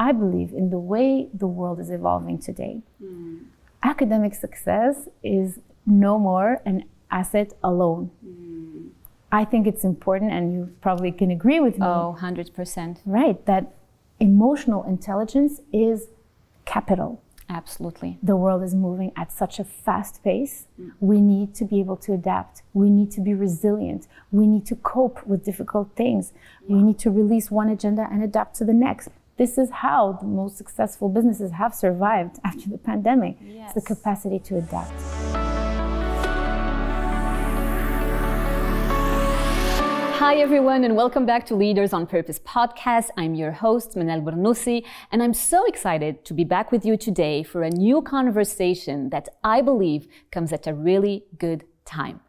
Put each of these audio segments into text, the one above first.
I believe in the way the world is evolving today. Academic success is no more an asset alone. I think it's important, and you probably can agree with me. Oh, 100%. Right, that emotional intelligence is capital. Absolutely. The world is moving at such a fast pace. We need to be able to adapt. We need to be resilient. We need to cope with difficult things. We need to release one agenda and adapt to the next. This is how the most successful businesses have survived after the pandemic. Yes. It's the capacity to adapt. Hi everyone, and welcome back to Leaders on Purpose podcast. I'm your host, Manal Bernoussi, and I'm so excited to be back with you today for a new conversation that I believe comes at a really good time.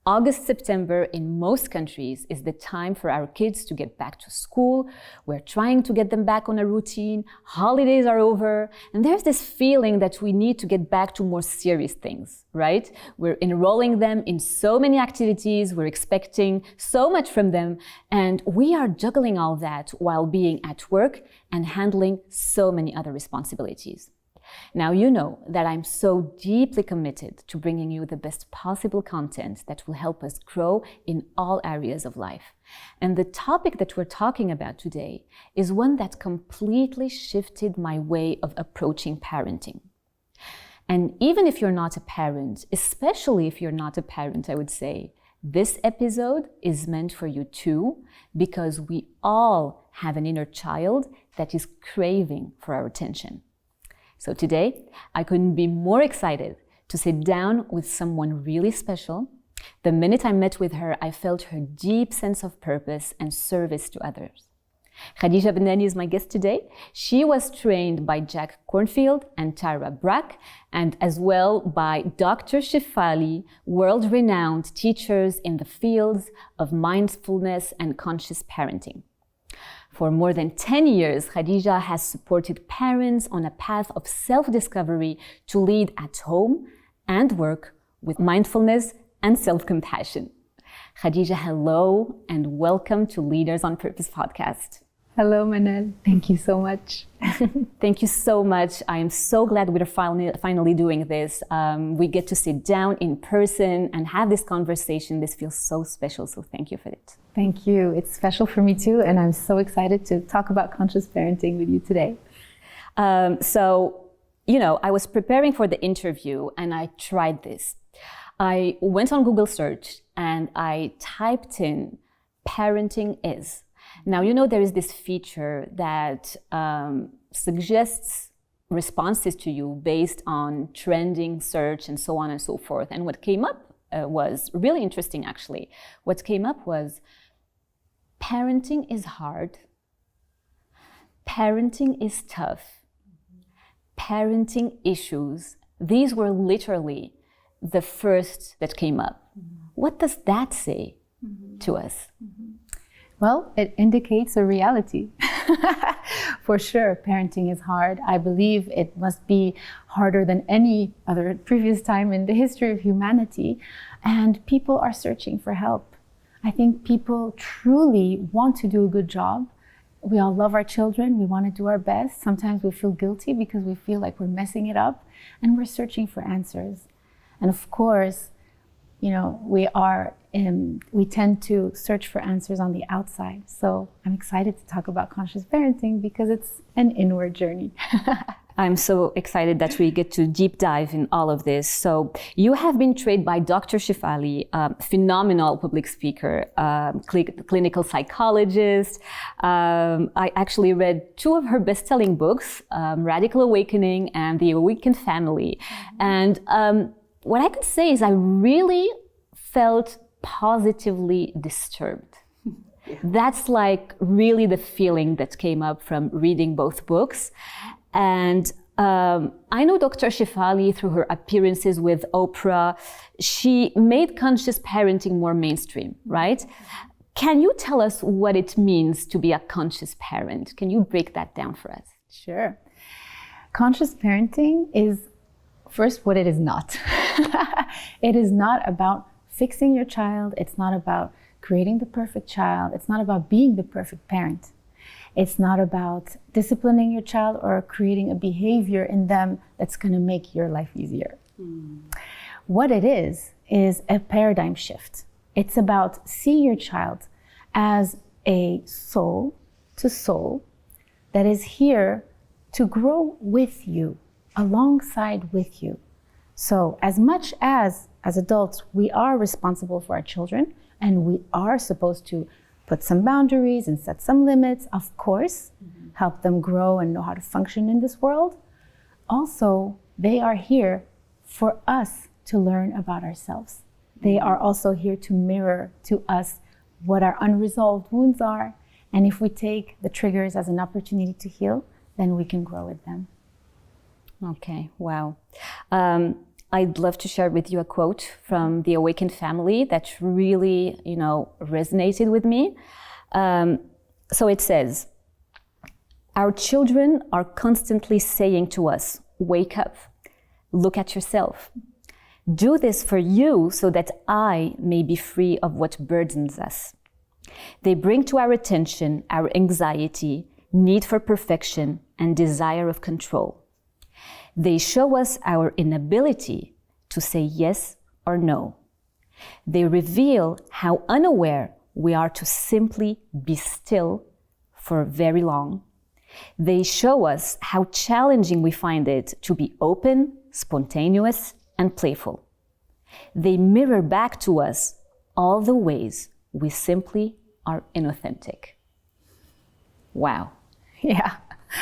August, September in most countries is the time for our kids to get back to school. We're trying to get them back on a routine. Holidays are over. And there's this feeling that we need to get back to more serious things, right? We're enrolling them in so many activities. We're expecting so much from them. And we are juggling all that while being at work and handling so many other responsibilities. Now, you know that I'm so deeply committed to bringing you the best possible content that will help us grow in all areas of life. And the topic that we're talking about today is one that completely shifted my way of approaching parenting. And even if you're not a parent, especially if you're not a parent, I would say, this episode is meant for you too, because we all have an inner child that is craving for our attention. So today, I couldn't be more excited to sit down with someone really special. The minute I met with her, I felt her deep sense of purpose and service to others. Khadija Bennani is my guest today. She was trained by Kornfield and Tara Brach, and as well by Dr. Shefali, world-renowned teachers in the fields of mindfulness and conscious parenting. For more than 10 years, Khadija has supported parents on a path of self-discovery to lead at home and work with mindfulness and self-compassion. Khadija, hello and welcome to Leaders on Purpose podcast. Hello, Manal. Thank you so much. Thank you so much. I am so glad we're finally doing this. We get to sit down in person and have this conversation. This feels so special, so thank you for it. Thank you. It's special for me too, and I'm so excited to talk about conscious parenting with you today. I was preparing for the interview and I tried this. I went on Google search and I typed in parenting is. Now, there is this feature that suggests responses to you based on trending search and so on and so forth. And what came up was really interesting, actually. What came up was parenting is hard. Parenting is tough. Parenting issues. These were literally the first that came up. What does that say to us? Well, it indicates a reality. For sure, parenting is hard. I believe it must be harder than any other previous time in the history of humanity. And people are searching for help. I think people truly want to do a good job. We all love our children. We want to do our best. Sometimes we feel guilty because we feel like we're messing it up, and we're searching for answers. And of course, we tend to search for answers on the outside. So I'm excited to talk about conscious parenting because it's an inward journey. I'm so excited that we get to deep dive in all of this. So you have been trained by Dr. Shefali, phenomenal public speaker, clinical psychologist. I actually read two of her best-selling books, Radical Awakening and The Awakened Family. And what I can say is I really felt positively disturbed. Yeah. That's like really the feeling that came up from reading both books. And I know Dr. Shefali through her appearances with Oprah. She made conscious parenting more mainstream, right? Can you tell us what it means to be a conscious parent? Can you break that down for us? Sure. Conscious parenting is first what it is not. It is not about fixing your child. It's not about creating the perfect child. It's not about being the perfect parent. It's not about disciplining your child or creating a behavior in them that's going to make your life easier. What it is a paradigm shift. It's about seeing your child as a soul to soul that is here to grow with you, alongside with you. So as much as adults, we are responsible for our children, and we are supposed to put some boundaries and set some limits, of course, help them grow and know how to function in this world. Also, they are here for us to learn about ourselves. They are also here to mirror to us what our unresolved wounds are. And if we take the triggers as an opportunity to heal, then we can grow with them. Okay, wow. I'd love to share with you a quote from the Awakened family that really, resonated with me. So it says, "Our children are constantly saying to us, 'Wake up, look at yourself. Do this for you so that I may be free of what burdens us.' They bring to our attention our anxiety, need for perfection, and desire of control. They show us our inability to say yes or no. They reveal how unaware we are to simply be still for very long. They show us how challenging we find it to be open, spontaneous, and playful. They mirror back to us all the ways we simply are inauthentic." Wow. Yeah,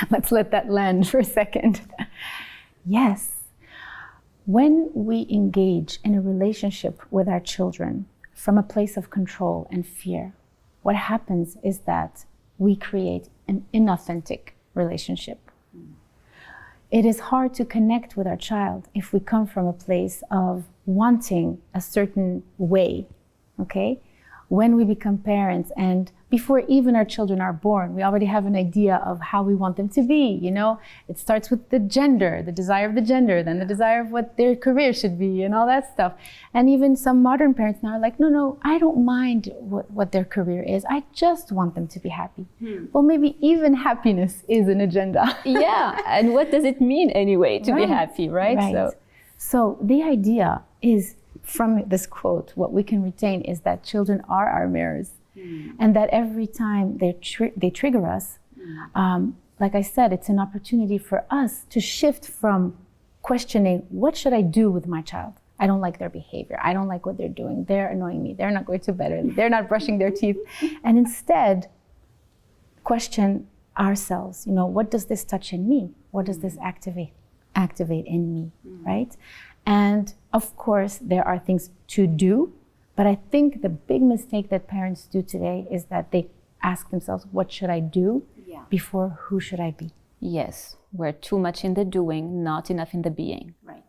let's let that land for a second. Yes, when we engage in a relationship with our children from a place of control and fear, what happens is that we create an inauthentic relationship. It is hard to connect with our child if we come from a place of wanting a certain way, okay? When we become parents, and before even our children are born, we already have an idea of how we want them to be, It starts with the gender, the desire of the gender, then the desire of what their career should be and all that stuff. And even some modern parents now are like, no, I don't mind what their career is. I just want them to be happy. Well, maybe even happiness is an agenda. Yeah, and what does it mean anyway to be happy, right? So the idea is, from this quote, what we can retain is that children are our mirrors, and that every time they trigger us, like I said, it's an opportunity for us to shift from questioning, what should I do with my child? I don't like their behavior. I don't like what they're doing. They're annoying me. They're not going to bed. They're not brushing their teeth. And instead, question ourselves, what does this touch in me? What does this activate in me, right? And of course, there are things to do, but I think the big mistake that parents do today is that they ask themselves, what should I do before who should I be? Yes, we're too much in the doing, not enough in the being. Right.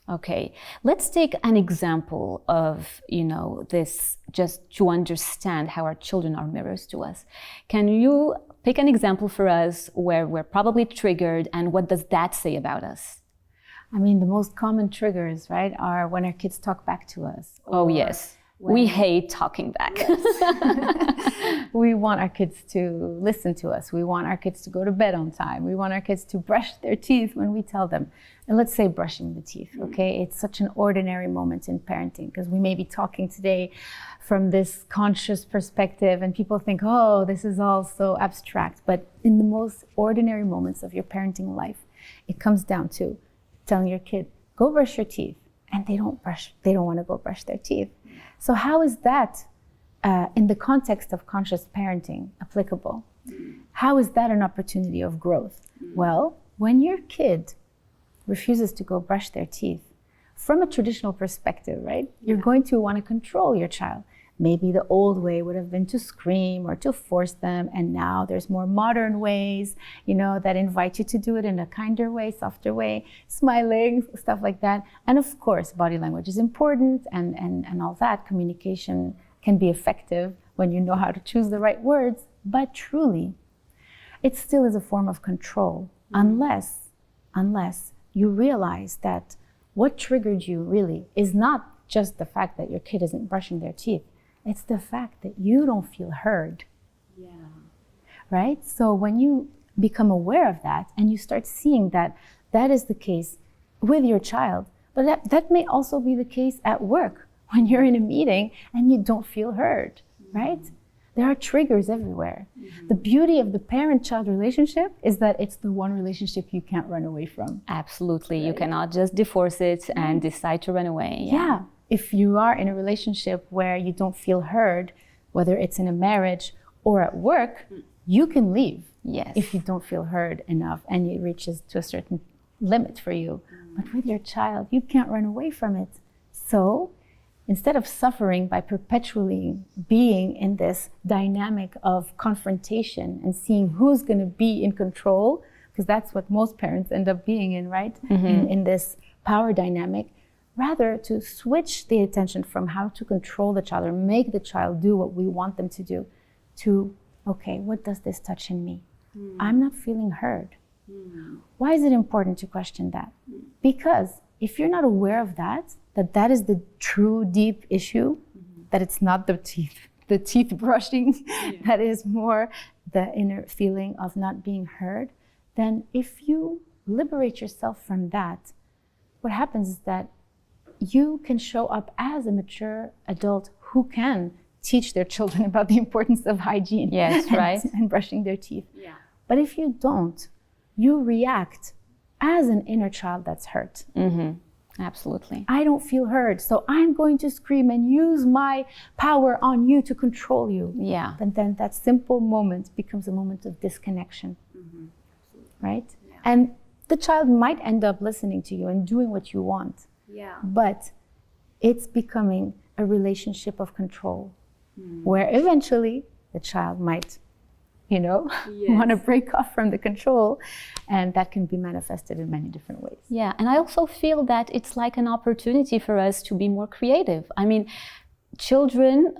Okay, let's take an example of, this, just to understand how our children are mirrors to us. Can you pick an example for us where we're probably triggered, and what does that say about us? I mean, the most common triggers, right, are when our kids talk back to us. Oh, yes. We hate talking back. Yes. We want our kids to listen to us. We want our kids to go to bed on time. We want our kids to brush their teeth when we tell them. And let's say brushing the teeth, okay? It's such an ordinary moment in parenting, because we may be talking today from this conscious perspective, and people think, oh, this is all so abstract. But in the most ordinary moments of your parenting life, it comes down to telling your kid, go brush your teeth, and they don't want to go brush their teeth. So how is that, in the context of conscious parenting, applicable? How is that an opportunity of growth? Well, when your kid refuses to go brush their teeth, from a traditional perspective, right, you're going to want to control your child. Maybe the old way would have been to scream or to force them, and now there's more modern ways, that invite you to do it in a kinder way, softer way, smiling, stuff like that. And of course, body language is important, and all that. Communication can be effective when you know how to choose the right words, but truly, it still is a form of control, unless you realize that what triggered you really is not just the fact that your kid isn't brushing their teeth. It's the fact that you don't feel heard. right? So when you become aware of that and you start seeing that that is the case with your child, but that may also be the case at work when you're in a meeting and you don't feel heard, right? There are triggers everywhere. The beauty of the parent-child relationship is that it's the one relationship you can't run away from. Absolutely. Right? You cannot just divorce it and decide to run away. Yeah. If you are in a relationship where you don't feel heard, whether it's in a marriage or at work, you can leave. Yes. If you don't feel heard enough and it reaches to a certain limit for you. But with your child, you can't run away from it. So instead of suffering by perpetually being in this dynamic of confrontation and seeing who's going to be in control, because that's what most parents end up being in, right? In this power dynamic, rather to switch the attention from how to control the child or make the child do what we want them to do, to, okay, what does this touch in me? I'm not feeling heard. Why is it important to question that? Because if you're not aware of that is the true deep issue, that it's not the teeth brushing, that is more the inner feeling of not being heard, then if you liberate yourself from that, what happens is that you can show up as a mature adult who can teach their children about the importance of hygiene. Yes, right. And brushing their teeth. Yeah. But if you don't, you react as an inner child that's hurt. Absolutely. I don't feel heard, so I'm going to scream and use my power on you to control you. Yeah. And then that simple moment becomes a moment of disconnection, right? Yeah. And the child might end up listening to you and doing what you want. Yeah. But it's becoming a relationship of control, where eventually the child might, want to break off from the control, and that can be manifested in many different ways. Yeah, and I also feel that it's like an opportunity for us to be more creative. I mean, children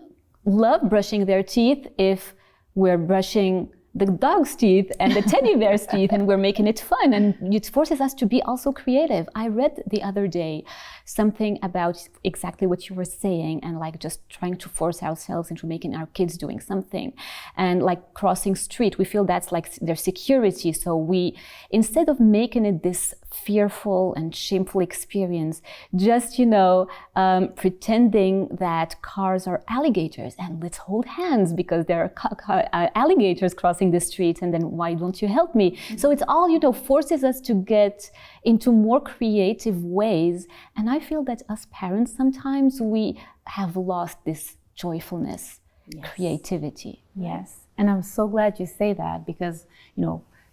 love brushing their teeth if we're brushing the dog's teeth and the teddy bear's teeth, and we're making it fun, and it forces us to be also creative. I read the other day something about exactly what you were saying, and like just trying to force ourselves into making our kids doing something, and like crossing street, we feel that's like their security. So we, instead of making it this fearful and shameful experience, just pretending that cars are alligators and let's hold hands because there are alligators crossing the street, and then why don't you help me? So it's all forces us to get into more creative ways, and I feel that as parents sometimes we have lost this joyfulness, creativity. Yes, and I'm so glad you say that, because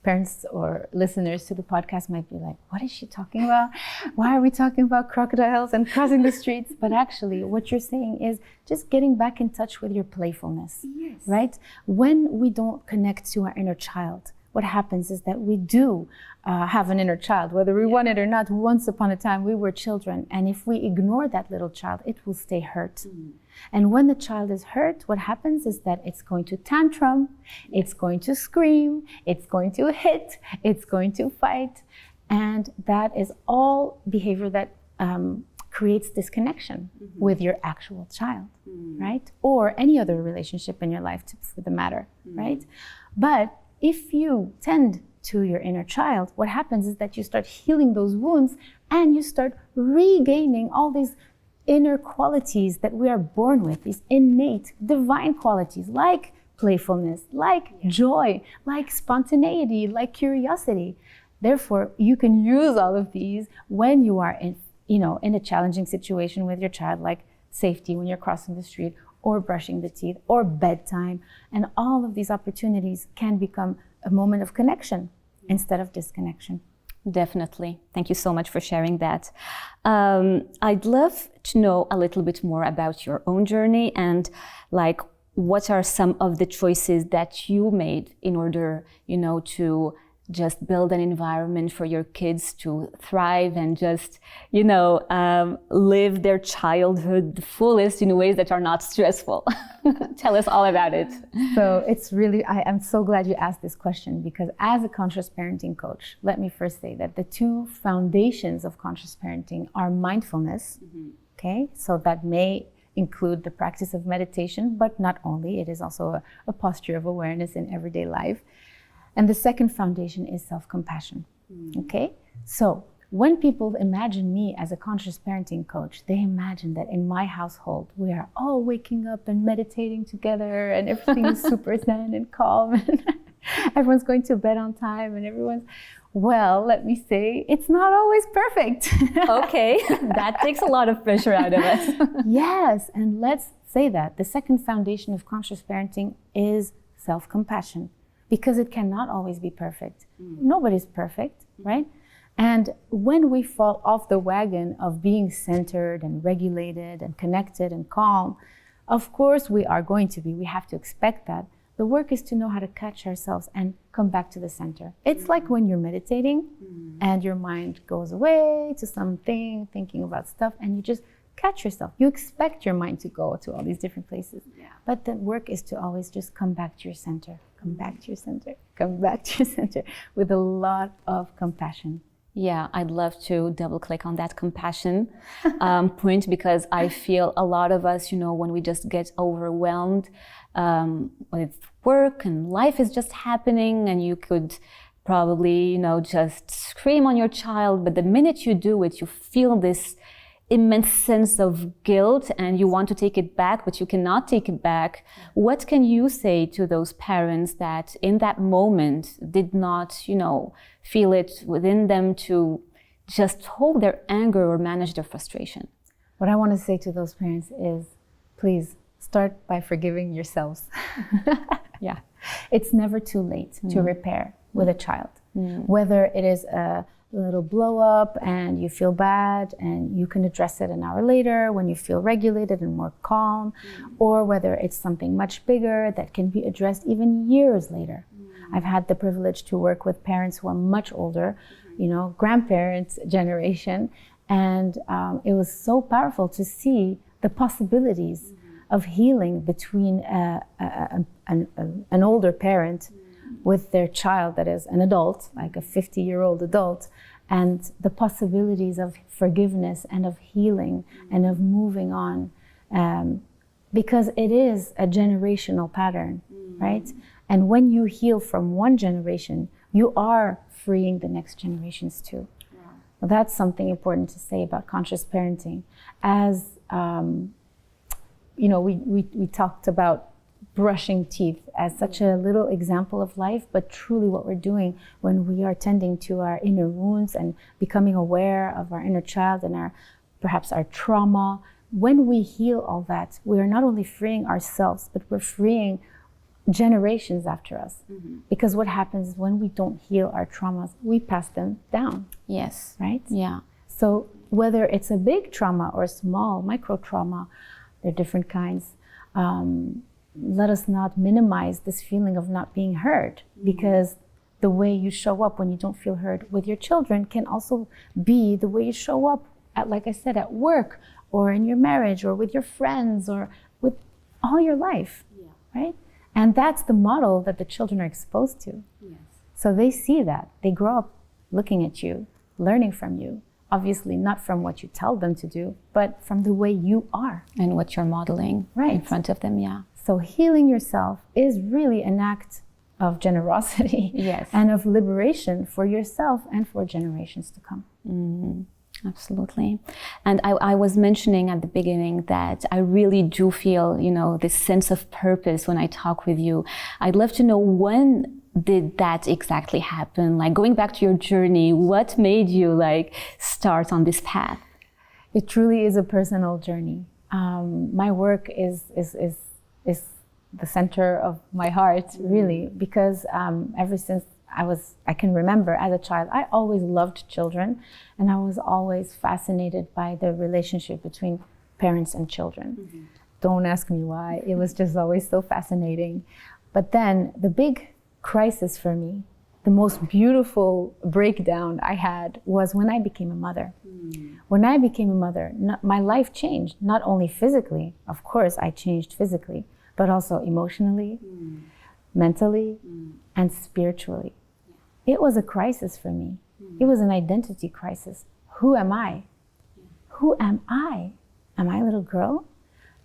parents or listeners to the podcast might be like, what is she talking about? Why are we talking about crocodiles and crossing the streets? But actually, what you're saying is just getting back in touch with your playfulness, right? When we don't connect to our inner child, what happens is that we do have an inner child, whether we want it or not. Once upon a time, we were children. And if we ignore that little child, it will stay hurt. And when the child is hurt, what happens is that it's going to tantrum, it's going to scream, it's going to hit, it's going to fight. And that is all behavior that creates disconnection with your actual child, right? Or any other relationship in your life, for the matter, right? But if you tend to your inner child, what happens is that you start healing those wounds and you start regaining all these inner qualities that we are born with, these innate divine qualities like playfulness, like joy, like spontaneity, like curiosity. Therefore, you can use all of these when you are in a challenging situation with your child, like safety when you're crossing the street, or brushing the teeth, or bedtime. And all of these opportunities can become a moment of connection instead of disconnection. Definitely. Thank you so much for sharing that. I'd love to know a little bit more about your own journey, and like what are some of the choices that you made in order, to just build an environment for your kids to thrive and just, live their childhood the fullest in ways that are not stressful. Tell us all about it. So it's really, I'm so glad you asked this question, because as a conscious parenting coach, let me first say that the two foundations of conscious parenting are mindfulness, okay? So that may include the practice of meditation, but not only, it is also a posture of awareness in everyday life. And the second foundation is self-compassion. Okay? So when people imagine me as a conscious parenting coach, they imagine that in my household, we are all waking up and meditating together and everything is super zen and calm and everyone's going to bed on time and everyone's, well, let me say, it's not always perfect. Okay, that takes a lot of pressure out of us. Yes, and let's say that. The second foundation of conscious parenting is self-compassion, because it cannot always be perfect. Nobody's perfect, right? And when we fall off the wagon of being centered and regulated and connected and calm, of course we have to expect that. The work is to know how to catch ourselves and come back to the center. It's like when you're meditating and your mind goes away to something, thinking about stuff, and you just catch yourself. You expect your mind to go to all these different places. But the work is to always just come back to your center, come back to your center, come back to your center with a lot of compassion. Yeah, I'd love to double click on that compassion point, because I feel a lot of us, when we just get overwhelmed with work and life is just happening, and you could probably, just scream on your child, but the minute you do it, you feel this immense sense of guilt and you want to take it back, but you cannot take it back. What can you say to those parents that in that moment did not, feel it within them to just hold their anger or manage their frustration? What I want to say to those parents is, please start by forgiving yourselves. Yeah. It's never too late to repair with a child. Whether it is a little blow up and you feel bad and you can address it an hour later when you feel regulated and more calm, or whether it's something much bigger that can be addressed even years later. I've had the privilege to work with parents who are much older, grandparents' generation, and it was so powerful to see the possibilities of healing between an older parent with their child that is an adult, like a 50-year-old adult, and the possibilities of forgiveness and of healing and of moving on, because it is a generational pattern, right? And when you heal from one generation, you are freeing the next generations too. Well, that's something important to say about conscious parenting. As we talked about brushing teeth as such a little example of life, but truly what we're doing when we are tending to our inner wounds and becoming aware of our inner child and perhaps our trauma, when we heal all that, we are not only freeing ourselves, but we're freeing generations after us. Because what happens when we don't heal our traumas, we pass them down. Yes. Right? Yeah. So whether it's a big trauma or a small micro trauma, there are different kinds. Let us not minimize this feeling of not being heard, because the way you show up when you don't feel heard with your children can also be the way you show up at, like I said, at work or in your marriage or with your friends or with all your life, right? And that's the model that the children are exposed to. So they see that. They grow up looking at you, learning from you. Obviously not from what you tell them to do, but from the way you are. And what you're modeling in front of them, So healing yourself is really an act of generosity and of liberation for yourself and for generations to come. Absolutely. And I was mentioning at the beginning that I really do feel, this sense of purpose when I talk with you. I'd love to know, when did that exactly happen? Like, going back to your journey, what made you start on this path? It truly is a personal journey. My work is the center of my heart, really, because ever since I can remember as a child, I always loved children, and I was always fascinated by the relationship between parents and children. Don't ask me why, it was just always so fascinating. But then the big crisis for me, the most beautiful breakdown I had, was when I became a mother. When I became a mother, my life changed, not only physically, of course I changed physically, but also emotionally, mentally, and spiritually. It was a crisis for me. It was an identity crisis. Who am I? Who am I? Am I a little girl?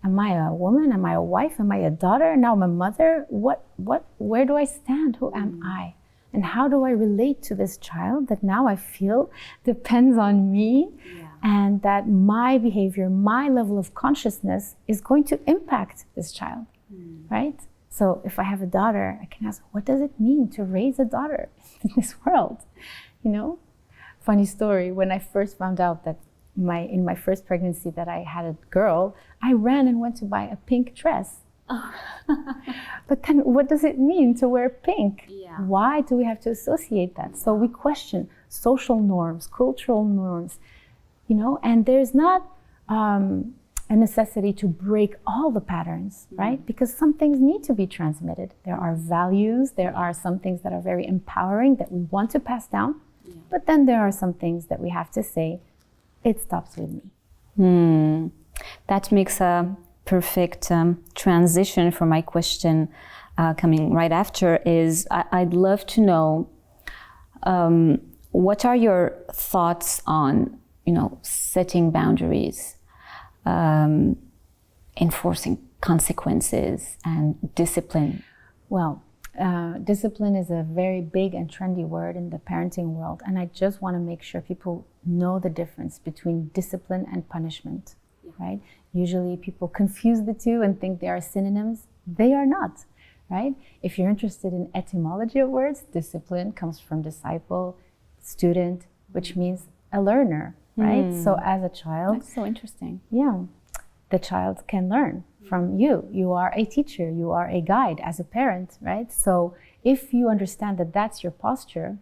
Am I a woman? Am I a wife? Am I a daughter? Now I'm a mother? Where do I stand? Who am I? And how do I relate to this child that now I feel depends on me, and that my behavior, my level of consciousness is going to impact this child, right? So if I have a daughter, I can ask, what does it mean to raise a daughter in this world? You know? Funny story, when I first found out that in my first pregnancy that I had a girl, I ran and went to buy a pink dress. But then what does it mean to wear pink? Why do we have to associate that? So we question social norms, cultural norms, you know, and there's not a necessity to break all the patterns, right? Because some things need to be transmitted. There are values, there are some things that are very empowering that we want to pass down, but then there are some things that we have to say, it stops with me. That makes a perfect transition for my question coming right after is, I'd love to know what are your thoughts on, you know, setting boundaries, enforcing consequences and discipline? Well, discipline is a very big and trendy word in the parenting world, and I just want to make sure people know the difference between discipline and punishment, right? Usually people confuse the two and think they are synonyms. They are not, right? If you're interested in etymology of words, discipline comes from disciple, student, which means a learner, right? So as a child... That's so interesting. Yeah, the child can learn from you. You are a teacher, you are a guide as a parent, right? So if you understand that that's your posture,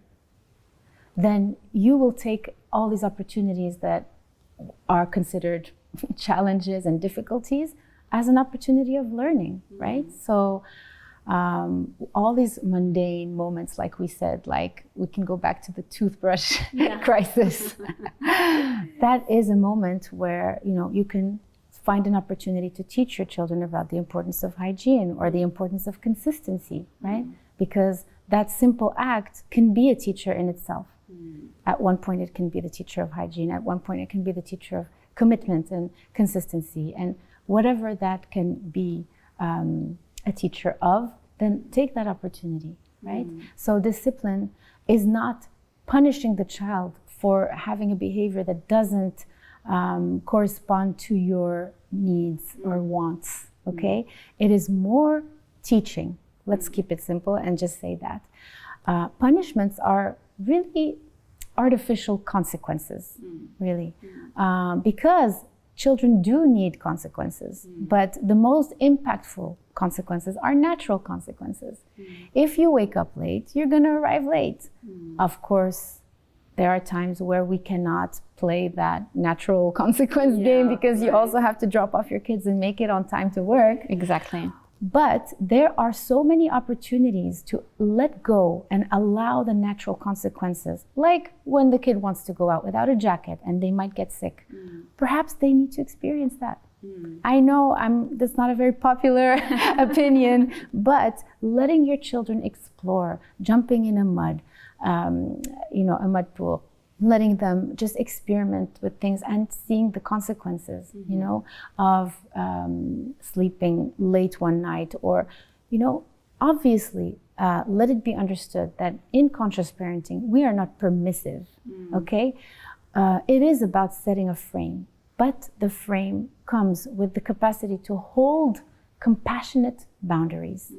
then you will take all these opportunities that are considered challenges and difficulties as an opportunity of learning, right? So all these mundane moments, like we said, like we can go back to the toothbrush crisis. That is a moment where, you know, you can find an opportunity to teach your children about the importance of hygiene or the importance of consistency, right? Because that simple act can be a teacher in itself. At one point it can be the teacher of hygiene, at one point it can be the teacher of commitment and consistency, and whatever that can be a teacher of, then take that opportunity, right? So discipline is not punishing the child for having a behavior that doesn't correspond to your needs or wants, okay? It is more teaching. Let's keep it simple and just say that. Punishments are really artificial consequences, really, because children do need consequences, but the most impactful consequences are natural consequences. If you wake up late, you're gonna arrive late. Of course, there are times where we cannot play that natural consequence game because you also have to drop off your kids and make it on time to work. Exactly. But there are so many opportunities to let go and allow the natural consequences, like when the kid wants to go out without a jacket and they might get sick. Perhaps they need to experience that. I know that's not a very popular opinion, but letting your children explore, jumping in a mud, a mud pool, letting them just experiment with things and seeing the consequences, you know, of sleeping late one night, or, you know, obviously, let it be understood that in conscious parenting, we are not permissive, okay? It is about setting a frame, but the frame comes with the capacity to hold compassionate boundaries.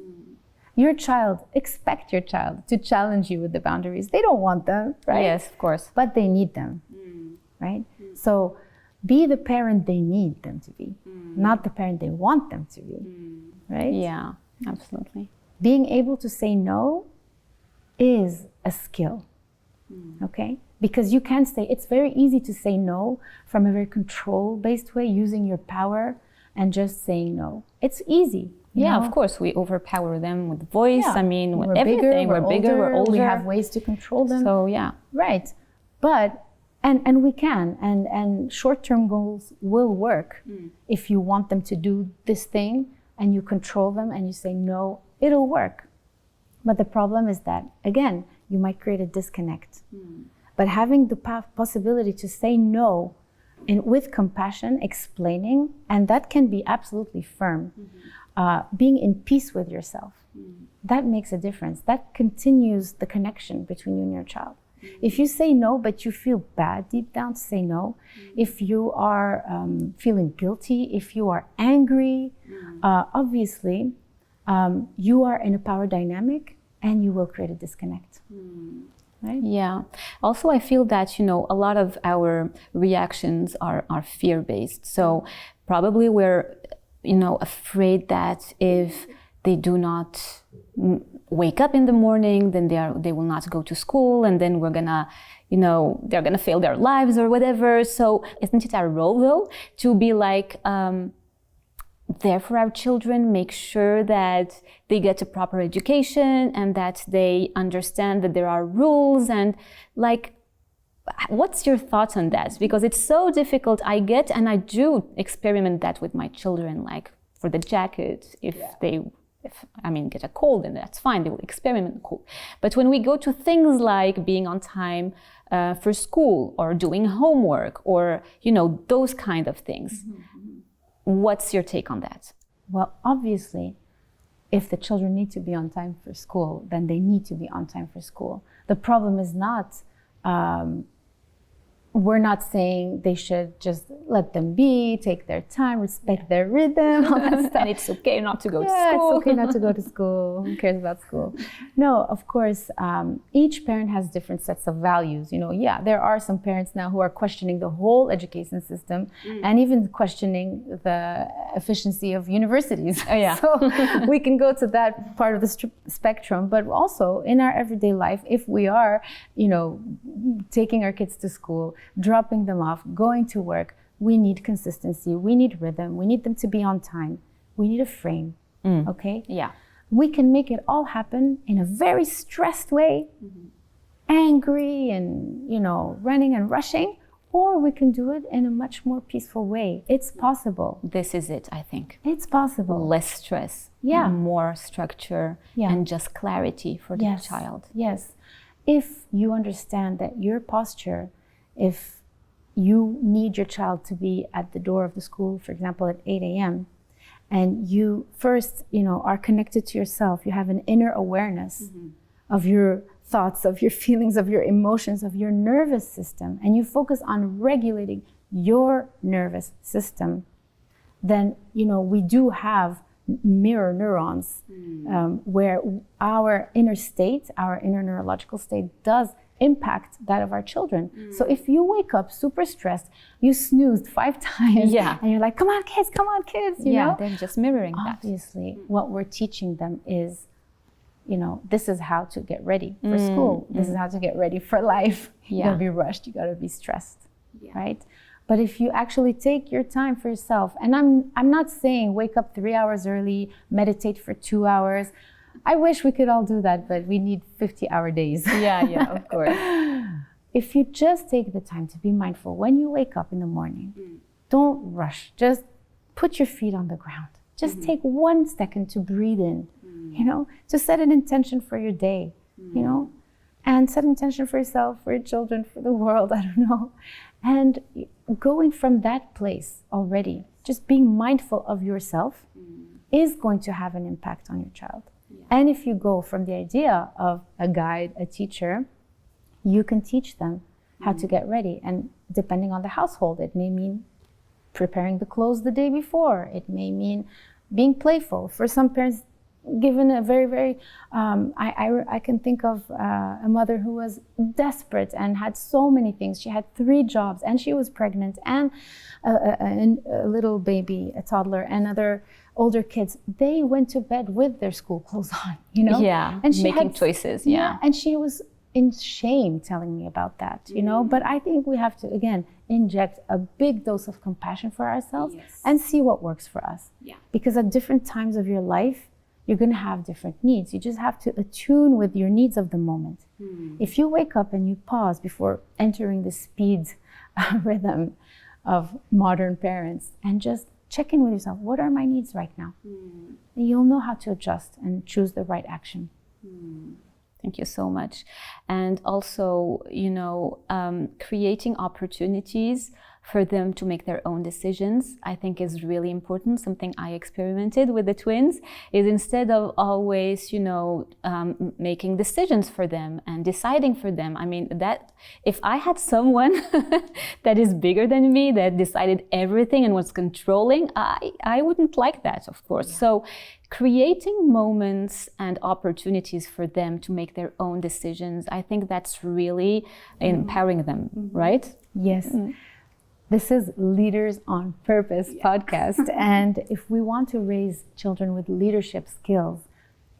Expect your child to challenge you with the boundaries. They don't want them, right? Yes, of course. But they need them, right? So be the parent they need them to be, not the parent they want them to be, right? Yeah, absolutely. Being able to say no is a skill, okay? Because you can say, it's very easy to say no from a very control-based way, using your power and just saying no. It's easy. Yeah, know? Of course, we overpower them with voice. Yeah. I mean, with we're everything. We're bigger, we're older. We have ways to control them. So, yeah. Right. But, and we can, and short-term goals will work. If you want them to do this thing and you control them and you say no, it'll work. But the problem is that, again, you might create a disconnect. But having the possibility to say no and with compassion, explaining, and that can be absolutely firm. Being in peace with yourself, that makes a difference. That continues the connection between you and your child. If you say no, but you feel bad deep down to say no, if you are feeling guilty, if you are angry, obviously you are in a power dynamic and you will create a disconnect. Right? Yeah. Also, I feel that, a lot of our reactions are fear-based. So probably we're, afraid that if they do not wake up in the morning, then they will not go to school, and then we're gonna, they're gonna fail their lives or whatever. So isn't it our role though to be like there for our children, make sure that they get a proper education and that they understand that there are rules, and like, what's your thoughts on that? Because it's so difficult. I do experiment that with my children, like for the jacket, if get a cold, then that's fine, they will experiment with cold. But when we go to things like being on time for school or doing homework or, those kind of things, what's your take on that? Well, obviously, if the children need to be on time for school, then they need to be on time for school. The problem is not, we're not saying they should just let them be, take their time, respect their rhythm, all that stuff. And it's okay not to go to school. Yeah, it's okay not to go to school. Who cares about school? No, of course, each parent has different sets of values. There are some parents now who are questioning the whole education system and even questioning the efficiency of universities. Oh, yeah. So we can go to that part of the spectrum, but also in our everyday life, if we are, taking our kids to school, dropping them off, going to work, we need consistency, we need rhythm, we need them to be on time, we need a frame, okay? Yeah. We can make it all happen in a very stressed way, angry and, running and rushing, or we can do it in a much more peaceful way. It's possible. This is it, I think. It's possible. Less stress, more structure, and just clarity for the child. Yes. If you understand that your posture, if you need your child to be at the door of the school, for example, at 8 a.m., and you first, are connected to yourself, you have an inner awareness of your thoughts, of your feelings, of your emotions, of your nervous system, and you focus on regulating your nervous system, then, we do have mirror neurons where our inner state, our inner neurological state does impact that of our children. So if you wake up super stressed, you snoozed 5 times, and you're like, come on kids, you know? They're just mirroring that. Obviously, what we're teaching them is, this is how to get ready for school. This is how to get ready for life. You gotta be rushed, you gotta be stressed, right? But if you actually take your time for yourself, and I'm not saying wake up 3 hours early, meditate for 2 hours. I wish we could all do that, but we need 50-hour days. Yeah, of course. If you just take the time to be mindful when you wake up in the morning, don't rush. Just put your feet on the ground. Just take 1 second to breathe in, to set an intention for your day, and set an intention for yourself, for your children, for the world, I don't know. And going from that place already, just being mindful of yourself is going to have an impact on your child. And if you go from the idea of a guide, a teacher, you can teach them how to get ready. And depending on the household, it may mean preparing the clothes the day before. It may mean being playful. For some parents, given a very, very, I can think of a mother who was desperate and had so many things. She had 3 jobs and she was pregnant and a little baby, a toddler, and other older kids. They went to bed with their school clothes on, Yeah, and she making had, choices, and she was in shame telling me about that, But I think we have to, again, inject a big dose of compassion for ourselves and see what works for us. Yeah. Because at different times of your life, you're going to have different needs. You just have to attune with your needs of the moment. If you wake up and you pause before entering the speed rhythm of modern parents and just check in with yourself, what are my needs right now? And you'll know how to adjust and choose the right action. Thank you so much. And also, creating opportunities for them to make their own decisions, I think is really important. Something I experimented with the twins is instead of always, making decisions for them and deciding for them. I mean, that if I had someone that is bigger than me, that decided everything and was controlling, I wouldn't like that, of course. Yeah. So creating moments and opportunities for them to make their own decisions, I think that's really empowering them, right? Yes. This is Leaders on Purpose podcast. And if we want to raise children with leadership skills,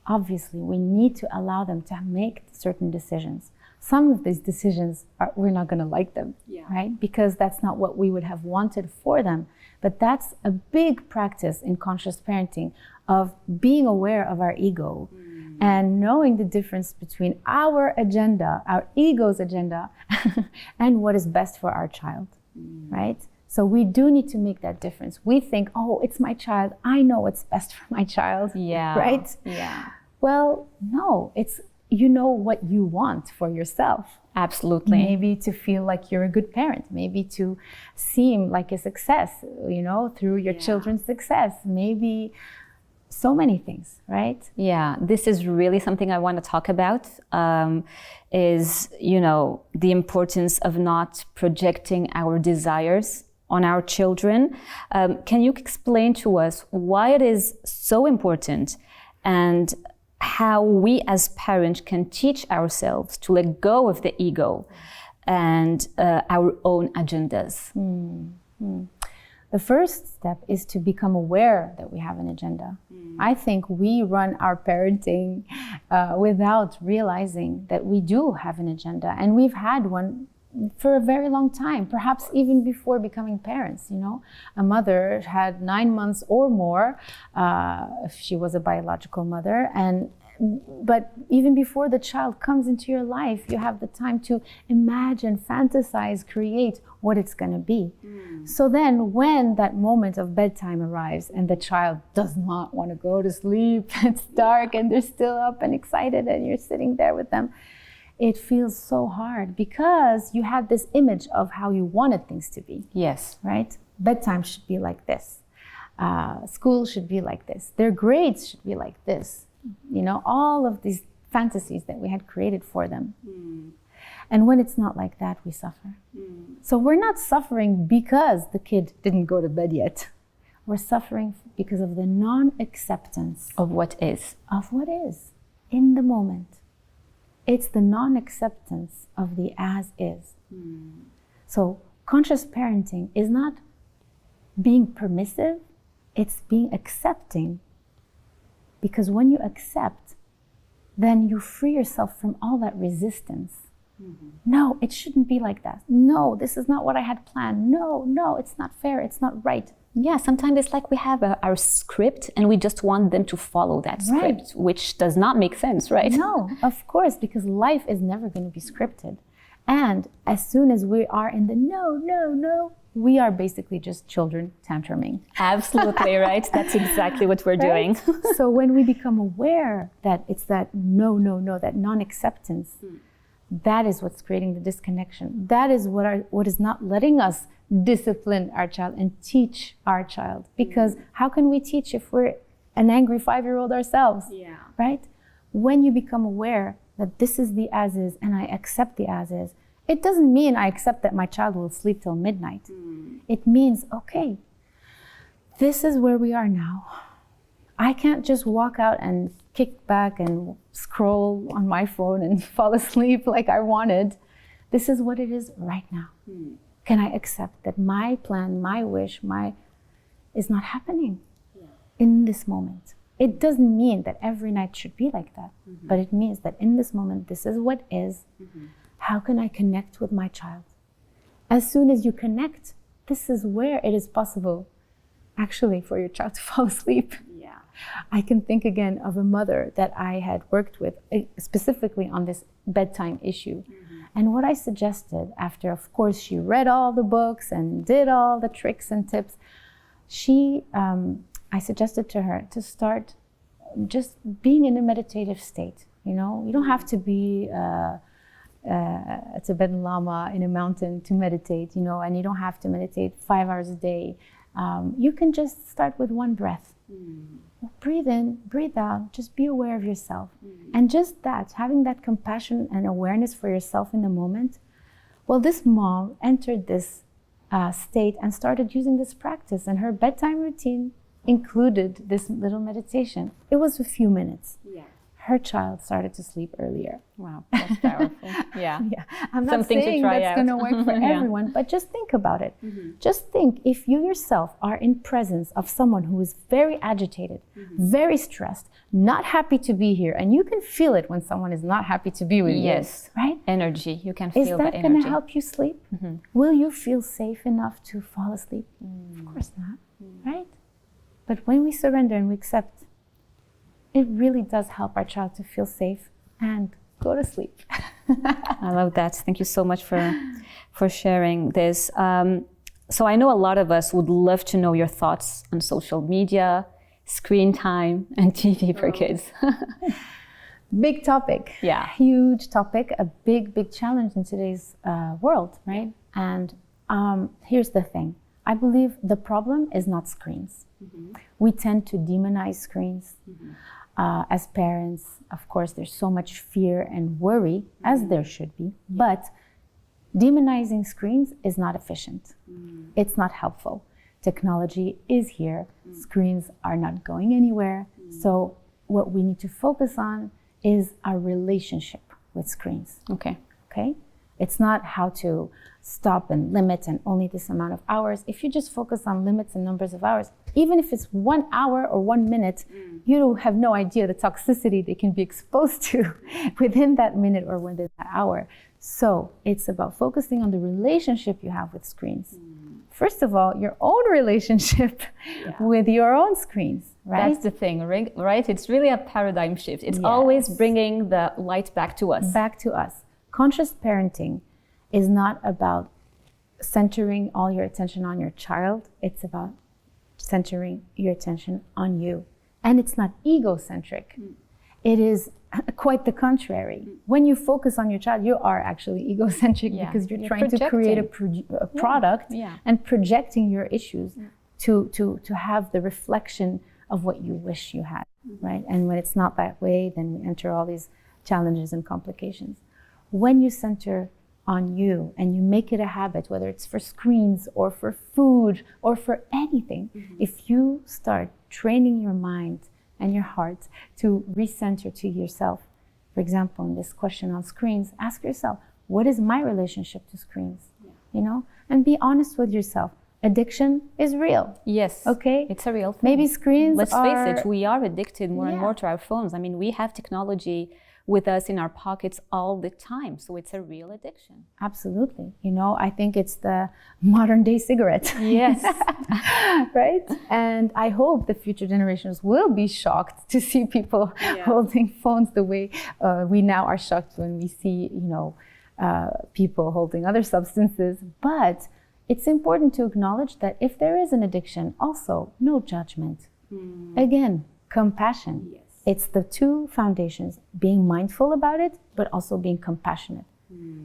obviously we need to allow them to make certain decisions. Some of these decisions, we're not going to like them, right? Because that's not what we would have wanted for them. But that's a big practice in conscious parenting of being aware of our ego and knowing the difference between our agenda, our ego's agenda, and what is best for our child, right? So we do need to make that difference. We think, oh, it's my child. I know what's best for my child, right? Yeah. Well, no, it's what you want for yourself. Absolutely. Maybe to feel like you're a good parent, maybe to seem like a success, through your children's success, maybe so many things, right? Yeah, this is really something I want to talk about, is, the importance of not projecting our desires on our children. Can you explain to us why it is so important and how we as parents can teach ourselves to let go of the ego and our own agendas? The first step is to become aware that we have an agenda. I think we run our parenting without realizing that we do have an agenda, and we've had one for a very long time, perhaps even before becoming parents. A mother had 9 months or more if she was a biological mother, but even before the child comes into your life, you have the time to imagine, fantasize, create what it's going to be. So then when that moment of bedtime arrives and the child does not want to go to sleep, it's dark and they're still up and excited and you're sitting there with them, it feels so hard because you had this image of how you wanted things to be. Yes. Right? Bedtime should be like this. School should be like this. Their grades should be like this. All of these fantasies that we had created for them. And when it's not like that, we suffer. So we're not suffering because the kid didn't go to bed yet. We're suffering because of the non-acceptance of what is. Of what is in the moment. It's the non-acceptance of the as is. So conscious parenting is not being permissive, it's being accepting. Because when you accept, then you free yourself from all that resistance. No, it shouldn't be like that. No, this is not what I had planned. No, it's not fair. It's not right. Yeah, sometimes it's like we have our script and we just want them to follow that script, which does not make sense, right? No, of course, because life is never going to be scripted. And as soon as we are in the no, we are basically just children tantruming. Absolutely right. That's exactly what we're doing. So when we become aware that it's that no, that non-acceptance, that is what's creating the disconnection. That is what is not letting us discipline our child and teach our child. Because how can we teach if we're an angry 5-year-old ourselves? Yeah. Right? When you become aware that this is the as is and I accept the as is, it doesn't mean I accept that my child will sleep till midnight. It means, okay, this is where we are now. I can't just walk out and kick back and scroll on my phone and fall asleep like I wanted. This is what it is right now. Can I accept that my plan, my wish, is not happening in this moment? It doesn't mean that every night should be like that, but it means that in this moment, this is what is. How can I connect with my child? As soon as you connect, this is where it is possible, actually, for your child to fall asleep. Yeah. I can think again of a mother that I had worked with specifically on this bedtime issue. And what I suggested after, of course, she read all the books and did all the tricks and tips, I suggested to her to start just being in a meditative state. You don't have to be a Tibetan Lama in a mountain to meditate, and you don't have to meditate 5 hours a day. You can just start with one breath. Breathe in, breathe out, just be aware of yourself. And just that, having that compassion and awareness for yourself in the moment. Well, this mom entered this state and started using this practice, and her bedtime routine included this little meditation. It was a few minutes. Yeah. Her child started to sleep earlier. Wow, that's powerful. Yeah. I'm not saying that's going to work for everyone, but just think about it. Just think, if you yourself are in presence of someone who is very agitated, very stressed, not happy to be here, and you can feel it when someone is not happy to be with you. Yes, right? Energy, you can feel that energy. Is that going to help you sleep? Will you feel safe enough to fall asleep? Of course not, right? But when we surrender and we accept, it really does help our child to feel safe and go to sleep. I love that. Thank you so much for sharing this. So I know a lot of us would love to know your thoughts on social media, screen time, and TV for kids. Big topic. Yeah. Huge topic, a big, big challenge in today's world, right? And here's the thing. I believe the problem is not screens. We tend to demonize screens. As parents, of course, there's so much fear and worry, as there should be, but demonizing screens is not efficient. It's not helpful. Technology is here. Screens are not going anywhere. So what we need to focus on is our relationship with screens. Okay? It's not how to stop and limit and only this amount of hours. If you just focus on limits and numbers of hours, even if it's 1 hour or 1 minute, you have no idea the toxicity they can be exposed to within that minute or within that hour. So it's about focusing on the relationship you have with screens. First of all, your own relationship with your own screens, right? That's the thing, right? It's really a paradigm shift. It's always bringing the light back to us. Back to us. Conscious parenting is not about centering all your attention on your child. It's about centering your attention on you. And it's not egocentric. It is quite the contrary. When you focus on your child, you are actually egocentric because you're trying to create a product and projecting your issues to have the reflection of what you wish you had, right? And when it's not that way, then we enter all these challenges and complications. When you center on you and you make it a habit, whether it's for screens or for food or for anything, if you start training your mind and your heart to recenter to yourself, for example, in this question on screens, ask yourself, what is my relationship to screens? And be honest with yourself. Addiction is real. Yes. Okay? It's a real thing. Maybe screens Let's face it, we are addicted more and more to our phones. I mean, we have technology with us in our pockets all the time. So it's a real addiction. Absolutely. I think it's the modern day cigarette. Yes. Right? And I hope the future generations will be shocked to see people holding phones the way we now are shocked when we see, people holding other substances. But it's important to acknowledge that if there is an addiction, also no judgment. Again, compassion. Yes. It's the two foundations, being mindful about it, but also being compassionate.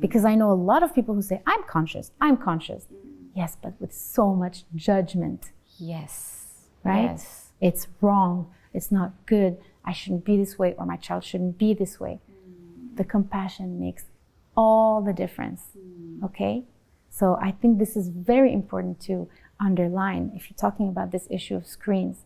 Because I know a lot of people who say, I'm conscious. Yes, but with so much judgment. Yes. Right? Yes. It's wrong. It's not good. I shouldn't be this way, or my child shouldn't be this way. The compassion makes all the difference. Okay? So I think this is very important to underline if you're talking about this issue of screens.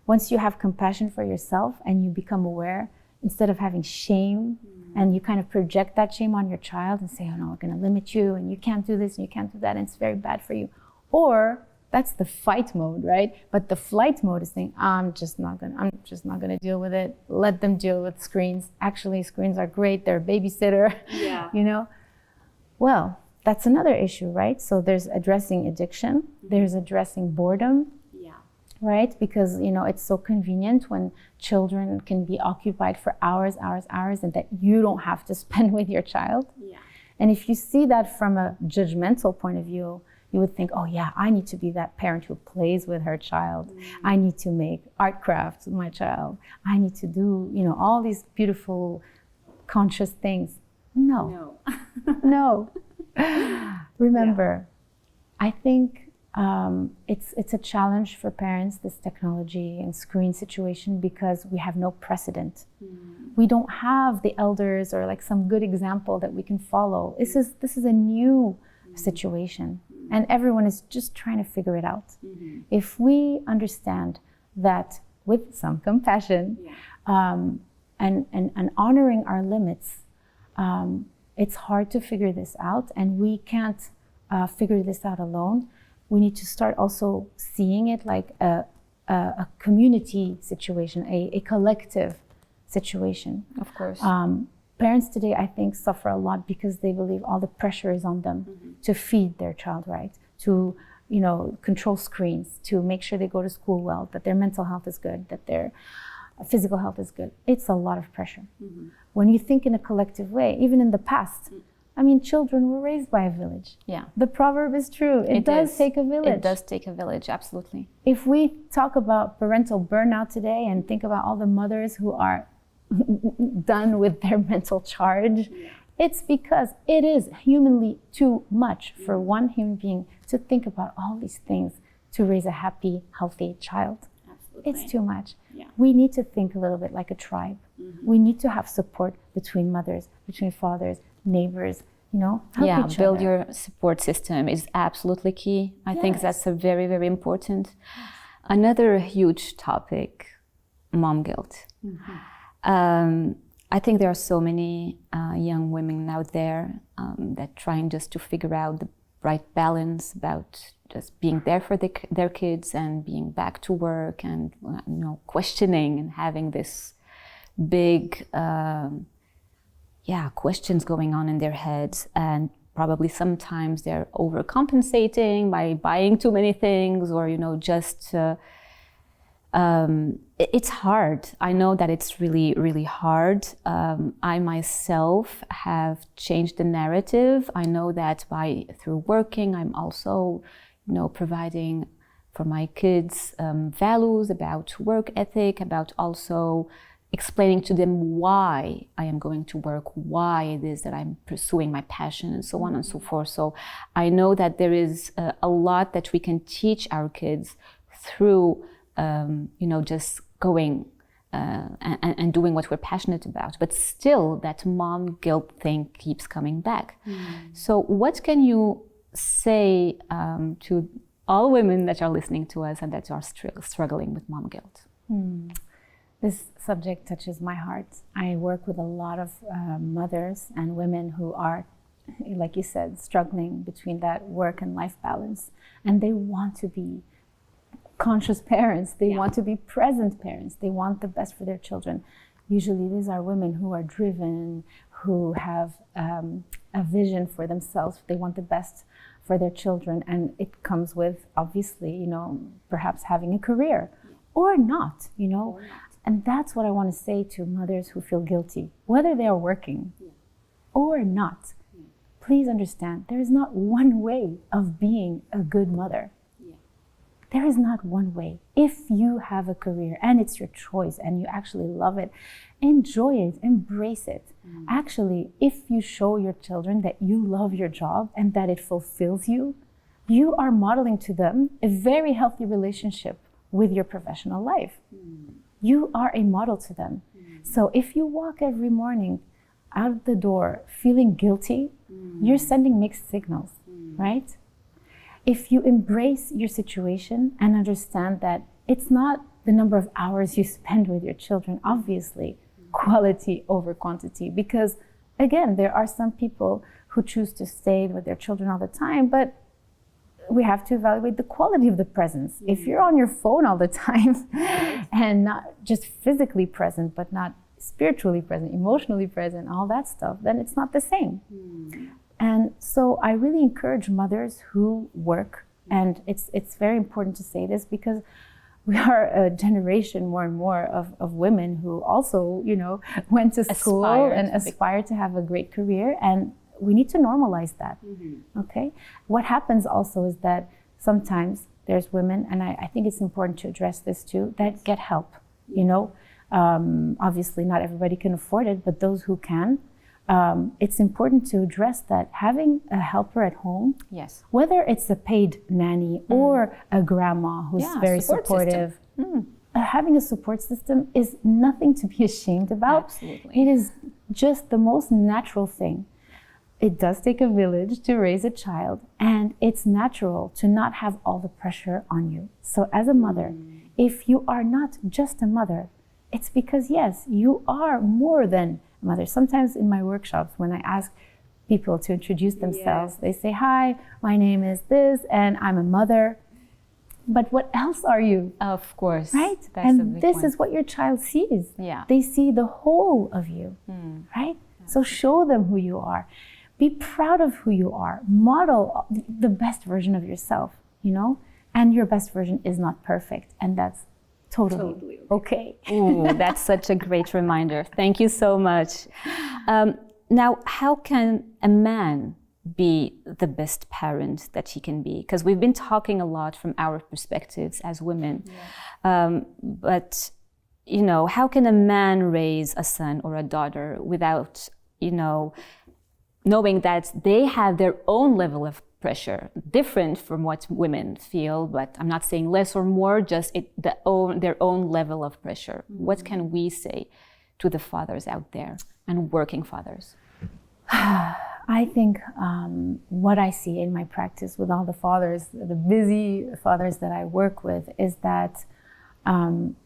Once you have compassion for yourself and you become aware, instead of having shame and you kind of project that shame on your child and say, oh no, we're going to limit you and you can't do this and you can't do that and it's very bad for you. Or that's the fight mode, right? But the flight mode is saying, I'm just not going to deal with it. Let them deal with screens. Actually, screens are great. They're a babysitter, Well, that's another issue, right? So there's addressing addiction. There's addressing boredom. Right? Because, it's so convenient when children can be occupied for hours, and that you don't have to spend with your child. And if you see that from a judgmental point of view, you would think, oh yeah, I need to be that parent who plays with her child. I need to make art crafts with my child. I need to do, all these beautiful, conscious things. No. No. Remember, I think it's a challenge for parents, this technology and screen situation, because we have no precedent. We don't have the elders or like some good example that we can follow. This is a new situation, and everyone is just trying to figure it out. If we understand that with some compassion and honoring our limits, it's hard to figure this out, and we can't figure this out alone. We need to start also seeing it like a community situation, a collective situation. Of course. Parents today, I think, suffer a lot because they believe all the pressure is on them to feed their child right, to control screens, to make sure they go to school well, that their mental health is good, that their physical health is good. It's a lot of pressure. When you think in a collective way, even in the past, I mean, children were raised by a village. Yeah. The proverb is true. It does take a village. It does take a village, absolutely. If we talk about parental burnout today and think about all the mothers who are done with their mental charge, it's because it is humanly too much for one human being to think about all these things to raise a happy, healthy child. Absolutely. It's too much. Yeah. We need to think a little bit like a tribe. We need to have support between mothers, between fathers, neighbors, help each build other. your support system is absolutely key. I think that's a very, very important. Another huge topic, mom guilt. I think there are so many young women out there that trying just to figure out the right balance about just being there for their kids and being back to work and questioning and having this big questions going on in their heads, and probably sometimes they're overcompensating by buying too many things, or it's hard. I know that it's really, really hard. I myself have changed the narrative. I know that through working, I'm also, providing for my kids values about work ethic, about also explaining to them why I am going to work, why it is that I'm pursuing my passion, and so on and so forth. So I know that there is a lot that we can teach our kids through just going and doing what we're passionate about. But still, that mom guilt thing keeps coming back. So what can you say to all women that are listening to us and that are struggling with mom guilt? This subject touches my heart. I work with a lot of mothers and women who are, like you said, struggling between that work and life balance. And they want to be conscious parents. They want to be present parents. They want the best for their children. Usually these are women who are driven, who have a vision for themselves. They want the best for their children. And it comes with, obviously, perhaps having a career or not, And that's what I want to say to mothers who feel guilty, whether they are working or not. Please understand, there is not one way of being a good mother. There is not one way. If you have a career and it's your choice and you actually love it, enjoy it, embrace it. Actually, if you show your children that you love your job and that it fulfills you, you are modeling to them a very healthy relationship with your professional life. You are a model to them. So if you walk every morning out of the door feeling guilty, you're sending mixed signals, right? If you embrace your situation and understand that it's not the number of hours you spend with your children, obviously, quality over quantity, because again, there are some people who choose to stay with their children all the time, but we have to evaluate the quality of the presence. If you're on your phone all the time and not just physically present, but not spiritually present, emotionally present, all that stuff, then it's not the same. And so I really encourage mothers who work, and it's very important to say this because we are a generation more and more of women who also, went to school and aspire to have a great career, and we need to normalize that, okay? What happens also is that sometimes there's women, and I think it's important to address this too, that get help, Obviously not everybody can afford it, but those who can it's important to address that having a helper at home, Yes. whether it's a paid nanny or a grandma who's very supportive, having a support system is nothing to be ashamed about. Absolutely. It is just the most natural thing. It does take a village to raise a child, and it's natural to not have all the pressure on you. So as a mother, if you are not just a mother, it's because, yes, you are more than a mother. Sometimes in my workshops, when I ask people to introduce themselves, they say, hi, my name is this, and I'm a mother. But what else are you? Of course. Right? That's And this is what your child sees. Yeah. They see the whole of you, right? So show them who you are. Be proud of who you are. Model the best version of yourself, you know? And your best version is not perfect. And that's totally okay. Ooh, that's such a great reminder. Thank you so much. Now, how can a man be the best parent that he can be? Because we've been talking a lot from our perspectives as women. But, you know, how can a man raise a son or a daughter without, you know, knowing that they have their own level of pressure, different from what women feel, but I'm not saying less or more, just their own level of pressure. What can we say to the fathers out there and working fathers? I think what I see in my practice with all the fathers, the busy fathers that I work with, is that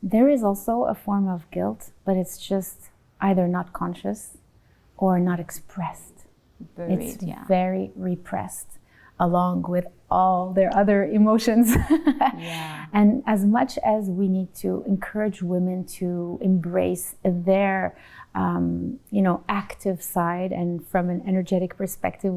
there is also a form of guilt, but it's just either not conscious or not expressed. It's very repressed, along with all their other emotions. And as much as we need to encourage women to embrace their active side, and from an energetic perspective,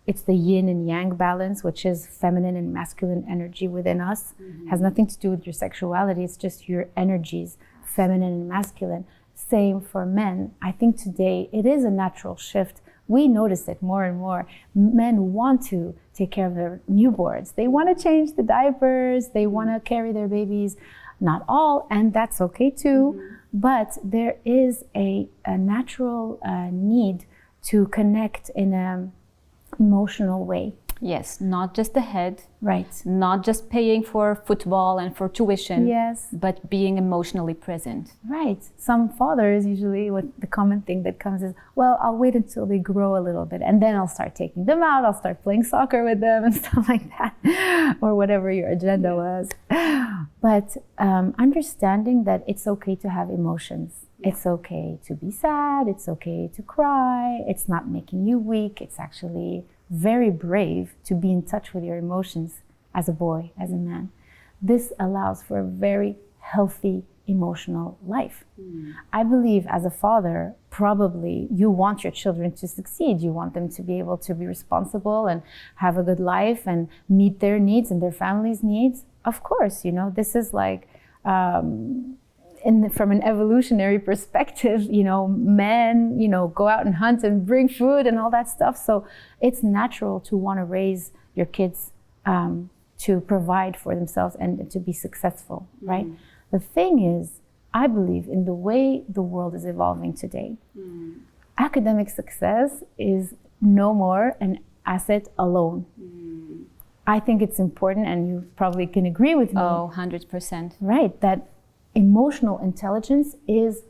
it's the yin and yang balance, which is feminine and masculine energy within us. Has nothing to do with your sexuality, it's just your energies, feminine and masculine. Same for men. I think today it is a natural shift. We notice it more and more. Men want to take care of their newborns. They want to change the diapers. They want to carry their babies. Not all, and that's okay too. But there is a natural need to connect in an emotional way. Yes, not just the head. Right. Not just paying for football and for tuition. Yes. But being emotionally present. Right. Some fathers, usually what the common thing that comes is, well, I'll wait until they grow a little bit and then I'll start taking them out. I'll start playing soccer with them and stuff like that, or whatever your agenda was. But understanding that it's okay to have emotions. It's okay to be sad. It's okay to cry. It's not making you weak. It's actually very brave to be in touch with your emotions as a boy, as a man. This allows for a very healthy emotional life. I believe as a father, probably you want your children to succeed. You want them to be able to be responsible and have a good life and meet their needs and their family's needs. Of course, you know, this is like, from an evolutionary perspective, you know, men, you know, go out and hunt and bring food and all that stuff. So it's natural to want to raise your kids to provide for themselves and to be successful, right? The thing is, I believe in the way the world is evolving today. Academic success is no more an asset alone. I think it's important, and you probably can agree with me. Oh, 100%. Right, that emotional intelligence is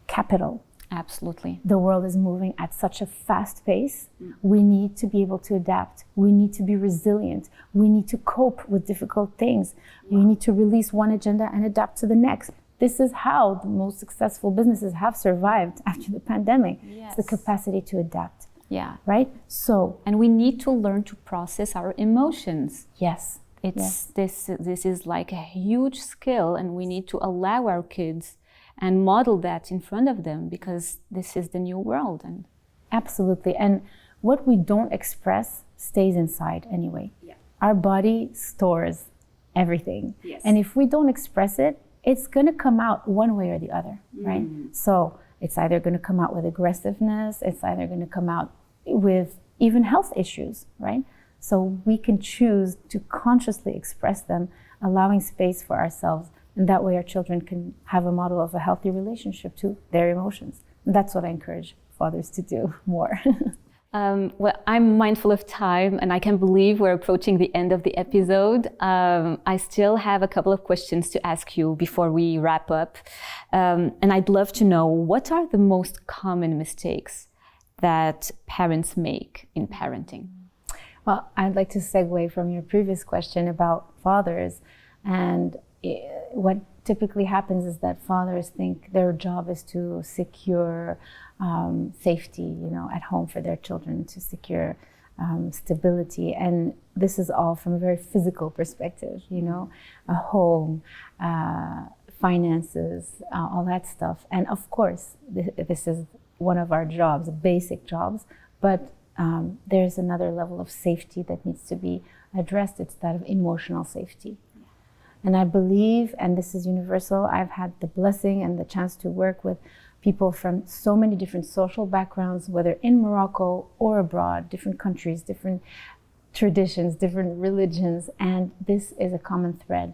capital. Absolutely. The world is moving at such a fast pace. We need to be able to adapt. We need to be resilient. We need to cope with difficult things. We need to release one agenda and adapt to the next. This is how the most successful businesses have survived after the pandemic. It's the capacity to adapt. Yeah. Right? So, and we need to learn to process our emotions. Yes. This is like a huge skill, and we need to allow our kids and model that in front of them, because this is the new world. And absolutely. And what we don't express stays inside anyway. Our body stores everything. And if we don't express it, it's going to come out one way or the other, right? So it's either going to come out with aggressiveness, it's either going to come out with even health issues, right? So we can choose to consciously express them, allowing space for ourselves. And that way our children can have a model of a healthy relationship to their emotions. And that's what I encourage fathers to do more. Well, I'm mindful of time, and I can't believe we're approaching the end of the episode. I still have a couple of questions to ask you before we wrap up. And I'd love to know, what are the most common mistakes that parents make in parenting? Well, I'd like to segue from your previous question about fathers. And what typically happens is that fathers think their job is to secure safety, at home for their children, to secure stability. And this is all from a very physical perspective, a home, finances, all that stuff. And of course, this is one of our jobs, basic jobs, but there's another level of safety that needs to be addressed. It's that of emotional safety. And I believe, and this is universal, I've had the blessing and the chance to work with people from so many different social backgrounds, whether in Morocco or abroad, different countries, different traditions, different religions, and this is a common thread.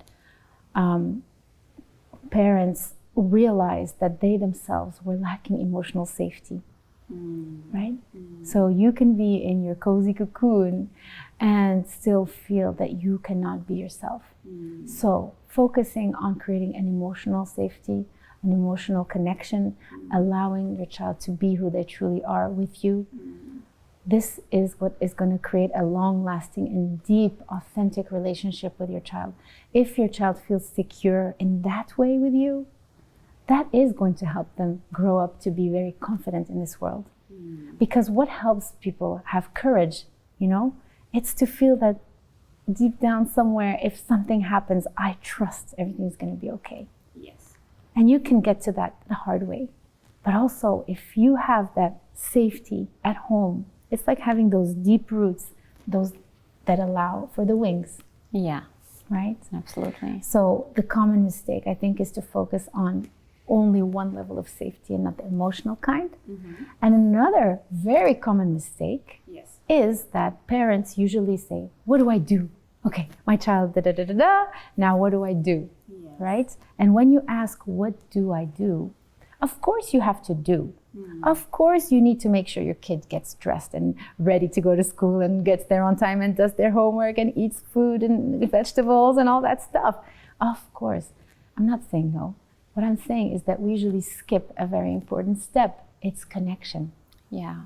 Parents realized that they themselves were lacking emotional safety, right? So you can be in your cozy cocoon and still feel that you cannot be yourself. So focusing on creating an emotional safety, an emotional connection, allowing your child to be who they truly are with you. This is what is going to create a long-lasting and deep, authentic relationship with your child. If your child feels secure in that way with you, that is going to help them grow up to be very confident in this world. Because what helps people have courage, it's to feel that deep down somewhere, if something happens, I trust everything's going to be okay. Yes. And you can get to that the hard way. But also, if you have that safety at home, it's like having those deep roots, those that allow for the wings. Yeah. Right? Absolutely. So the common mistake, I think, is to focus on only one level of safety and not the emotional kind. And another very common mistake is that parents usually say, what do I do? Okay, my child, da-da-da-da-da, now what do I do? Right? And when you ask, what do I do? Of course you have to do. Of course you need to make sure your kid gets dressed and ready to go to school and gets there on time and does their homework and eats food and vegetables and all that stuff. Of course. I'm not saying no. What I'm saying is that we usually skip a very important step. It's connection. Yeah.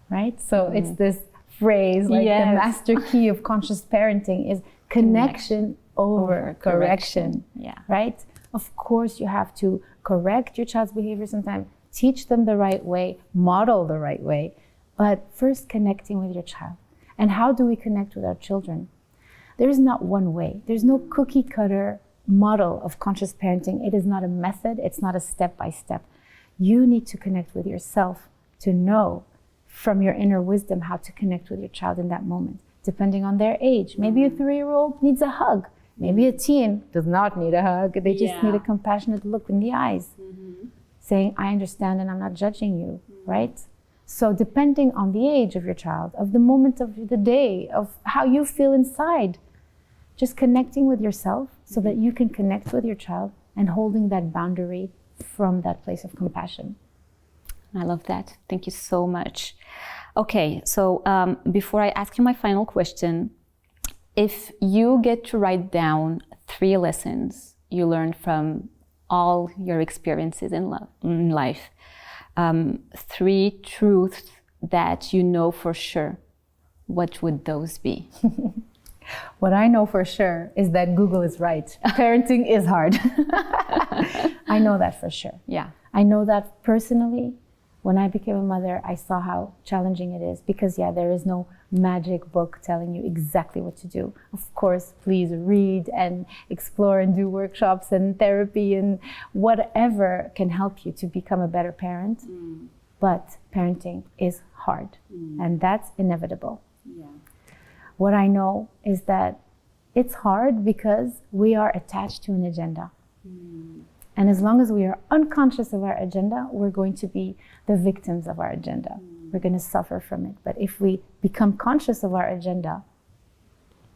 Right? So it's this phrase, like the master key of conscious parenting is connection over correction. Yeah. Right? Of course you have to correct your child's behavior sometimes, teach them the right way, model the right way, but first connecting with your child. And how do we connect with our children? There is not one way. There's no cookie cutter model of conscious parenting. It is not a method. It's not a step-by-step. You need to connect with yourself to know from your inner wisdom how to connect with your child in that moment, depending on their age. Maybe a 3-year-old needs a hug. Maybe a teen does not need a hug. They just need a compassionate look in the eyes, saying, I understand and I'm not judging you, right? So depending on the age of your child, of the moment of the day, of how you feel inside, just connecting with yourself so that you can connect with your child and holding that boundary from that place of compassion. I love that. Thank you so much. Okay, so before I ask you my final question, if you get to write down 3 lessons you learned from all your experiences in life, 3 truths that you know for sure, what would those be? What I know for sure is that Google is right. Parenting is hard. I know that for sure. Yeah. I know that personally. When I became a mother, I saw how challenging it is because, there is no magic book telling you exactly what to do. Of course, please read and explore and do workshops and therapy and whatever can help you to become a better parent. But parenting is hard, and that's inevitable. Yeah. What I know is that it's hard because we are attached to an agenda. And as long as we are unconscious of our agenda, we're going to be the victims of our agenda. We're going to suffer from it. But if we become conscious of our agenda,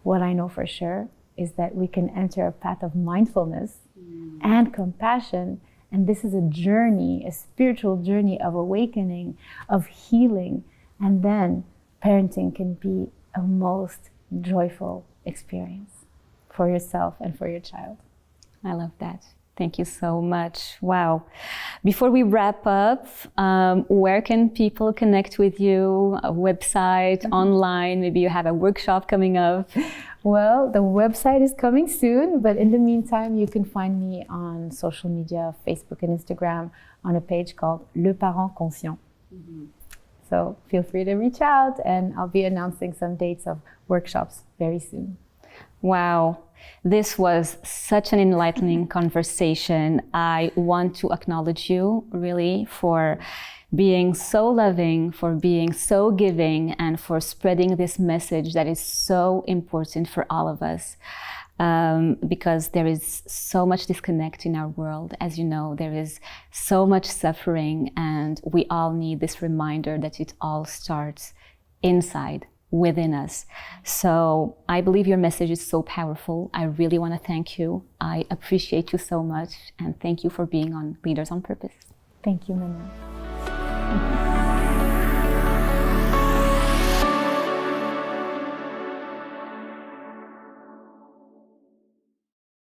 what I know for sure is that we can enter a path of mindfulness and compassion And this is a journey, a spiritual journey of awakening, of healing. And then parenting can be a most joyful experience for yourself and for your child. I love that. Thank you so much. Wow. Before we wrap up, where can people connect with you? A website, online? Maybe you have a workshop coming up. Well, the website is coming soon, but in the meantime, you can find me on social media, Facebook and Instagram, on a page called Le Parent Conscient. So feel free to reach out, and I'll be announcing some dates of workshops very soon. Wow. This was such an enlightening conversation. I want to acknowledge you really for being so loving, for being so giving, and for spreading this message that is so important for all of us. Because there is so much disconnect in our world. As you know, there is so much suffering, and we all need this reminder that it all starts inside, within us. So I believe your message is so powerful. I really want to thank you. I appreciate you so much, and thank you for being on Leaders on Purpose. Thank you, Manal.